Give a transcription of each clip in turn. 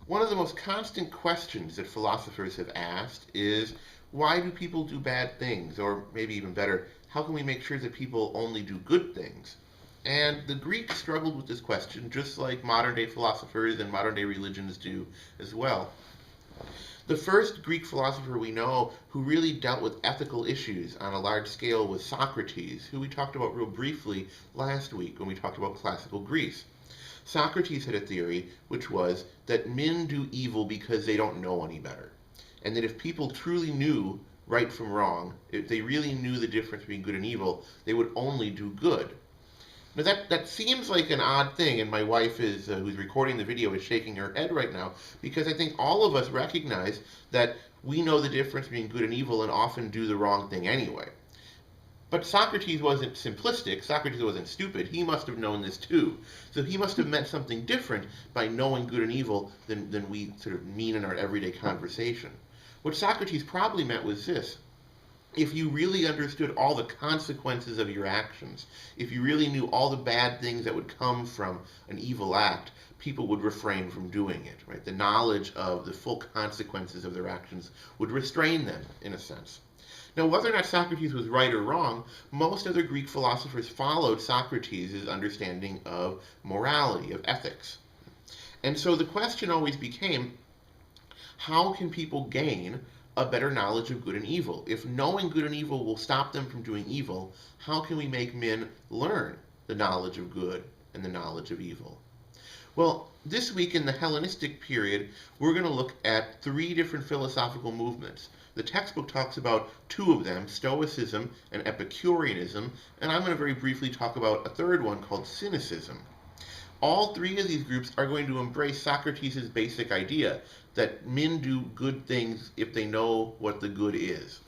One of the most constant questions that philosophers have asked is, why do people do bad things? Or maybe even better, how can we make sure that people only do good things? And the Greeks struggled with this question just like modern day philosophers and modern day religions do as well. The first Greek philosopher we know who really dealt with ethical issues on a large scale was Socrates, who we talked about real briefly last week when we talked about classical Greece. Socrates had a theory which was that men do evil because they don't know any better. And that if people truly knew right from wrong, if they really knew the difference between good and evil, they would only do good. Now that seems like an odd thing, and my wife is, who's recording the video, is shaking her head right now, because I think all of us recognize that we know the difference between good and evil and often do the wrong thing anyway. But Socrates wasn't simplistic. Socrates wasn't stupid. He must have known this too. So he must have meant something different by knowing good and evil than we sort of mean in our everyday conversation. What Socrates probably meant was this. If you really understood all the consequences of your actions, if you really knew all the bad things that would come from an evil act, people would refrain from doing it, right? The knowledge of the full consequences of their actions would restrain them, in a sense. Now, whether or not Socrates was right or wrong, most other Greek philosophers followed Socrates' understanding of morality, of ethics. And so the question always became, how can people gain a better knowledge of good and evil? If knowing good and evil will stop them from doing evil, how can we make men learn the knowledge of good and the knowledge of evil? Well, this week in the Hellenistic period, we're going to look at three different philosophical movements. The textbook talks about two of them, Stoicism and Epicureanism, and I'm going to very briefly talk about a third one called Cynicism. All three of these groups are going to embrace Socrates' basic idea that men do good things if they know what the good is.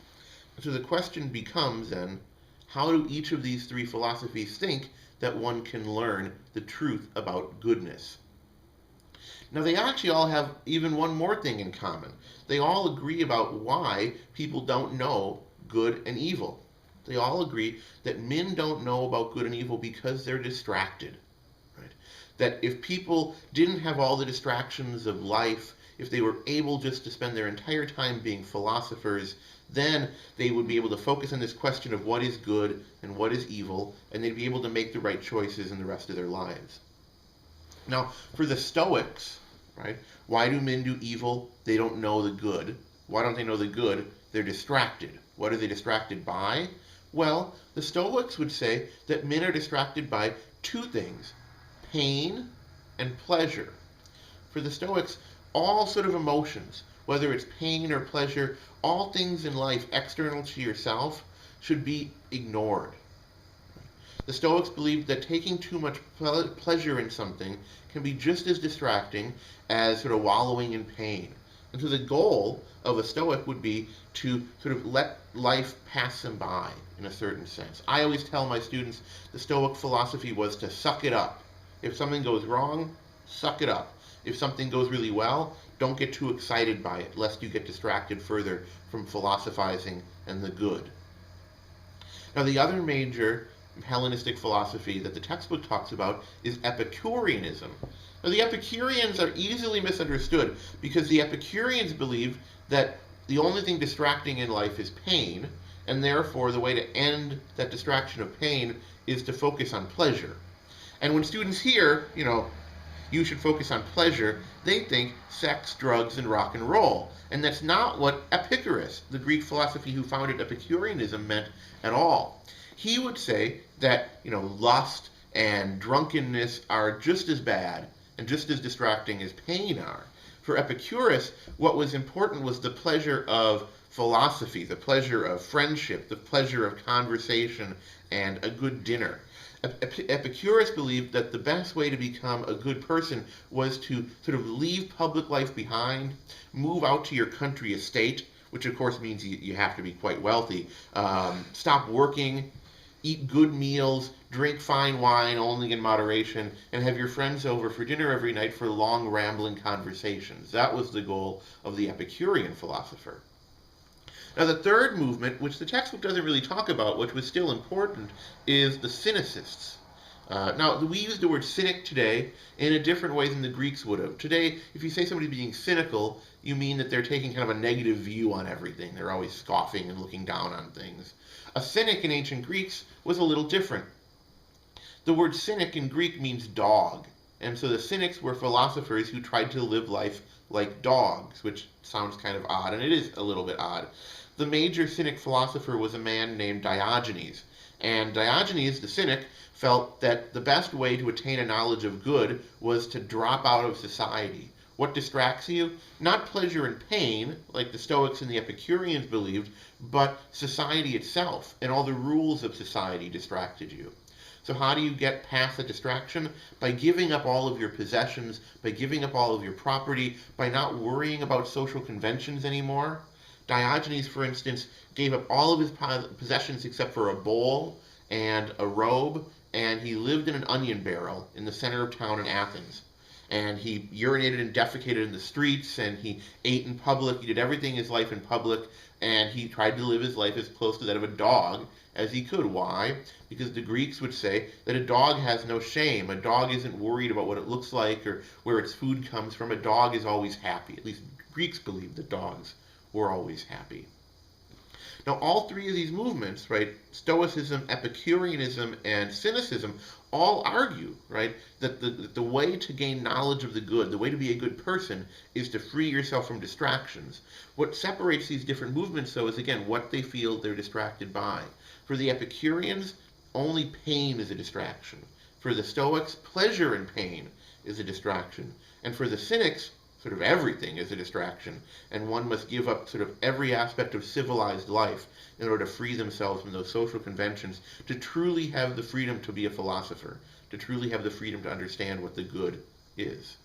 So the question becomes then, how do each of these three philosophies think that one can learn the truth about goodness? Now they actually all have even one more thing in common. They all agree about why people don't know good and evil. They all agree that men don't know about good and evil because they're distracted. Right? That if people didn't have all the distractions of life, if they were able just to spend their entire time being philosophers, then they would be able to focus on this question of what is good and what is evil, and they'd be able to make the right choices in the rest of their lives. Now, for the Stoics, right, why do men do evil? They don't know the good. Why don't they know the good? They're distracted. What are they distracted by? Well, the Stoics would say that men are distracted by two things, pain and pleasure. For the Stoics, all sort of emotions, whether it's pain or pleasure, all things in life external to yourself should be ignored. The Stoics believed that taking too much pleasure in something can be just as distracting as sort of wallowing in pain. And so the goal of a Stoic would be to sort of let life pass them by in a certain sense. I always tell my students the Stoic philosophy was to suck it up. If something goes wrong, suck it up. If something goes really well, don't get too excited by it, lest you get distracted further from philosophizing and the good. Now, the other major Hellenistic philosophy that the textbook talks about is Epicureanism. Now, the Epicureans are easily misunderstood because the Epicureans believed that the only thing distracting in life is pain, and therefore the way to end that distraction of pain is to focus on pleasure. And when students hear, you should focus on pleasure, they think sex, drugs, and rock and roll. And that's not what Epicurus, the Greek philosophy who founded Epicureanism, meant at all. He would say that, lust and drunkenness are just as bad and just as distracting as pain are. For Epicurus, what was important was the pleasure of philosophy, the pleasure of friendship, the pleasure of conversation, and a good dinner. Epicurus believed that the best way to become a good person was to sort of leave public life behind, move out to your country estate, which of course means you have to be quite wealthy, stop working, eat good meals, drink fine wine only in moderation, and have your friends over for dinner every night for long rambling conversations. That was the goal of the Epicurean philosopher. Now, the third movement, which the textbook doesn't really talk about, which was still important, is the Cynicists. Now, we use the word cynic today in a different way than the Greeks would have. Today, if you say somebody's being cynical, you mean that they're taking kind of a negative view on everything. They're always scoffing and looking down on things. A cynic in ancient Greeks was a little different. The word cynic in Greek means dog. And so the cynics were philosophers who tried to live life like dogs, which sounds kind of odd, and it is a little bit odd. The major cynic philosopher was a man named Diogenes. And Diogenes, the cynic, felt that the best way to attain a knowledge of good was to drop out of society. What distracts you? Not pleasure and pain, like the Stoics and the Epicureans believed, but society itself, and all the rules of society distracted you. So how do you get past the distraction? By giving up all of your possessions, by giving up all of your property, by not worrying about social conventions anymore. Diogenes, for instance, gave up all of his possessions except for a bowl and a robe, and he lived in an onion barrel in the center of town in Athens. And he urinated and defecated in the streets, and he ate in public. He did everything in his life in public, and he tried to live his life as close to that of a dog as he could. Why? Because the Greeks would say that a dog has no shame. A dog isn't worried about what it looks like or where its food comes from. A dog is always happy. At least Greeks believed that dogs were always happy. Now, all three of these movements, right, Stoicism, Epicureanism, and Cynicism, all argue, right, that the way to gain knowledge of the good, the way to be a good person, is to free yourself from distractions. What separates these different movements, though, is, again, what they feel they're distracted by. For the Epicureans, only pain is a distraction. For the Stoics, pleasure and pain is a distraction. And for the Cynics, sort of everything is a distraction, and one must give up sort of every aspect of civilized life in order to free themselves from those social conventions, to truly have the freedom to be a philosopher, to truly have the freedom to understand what the good is.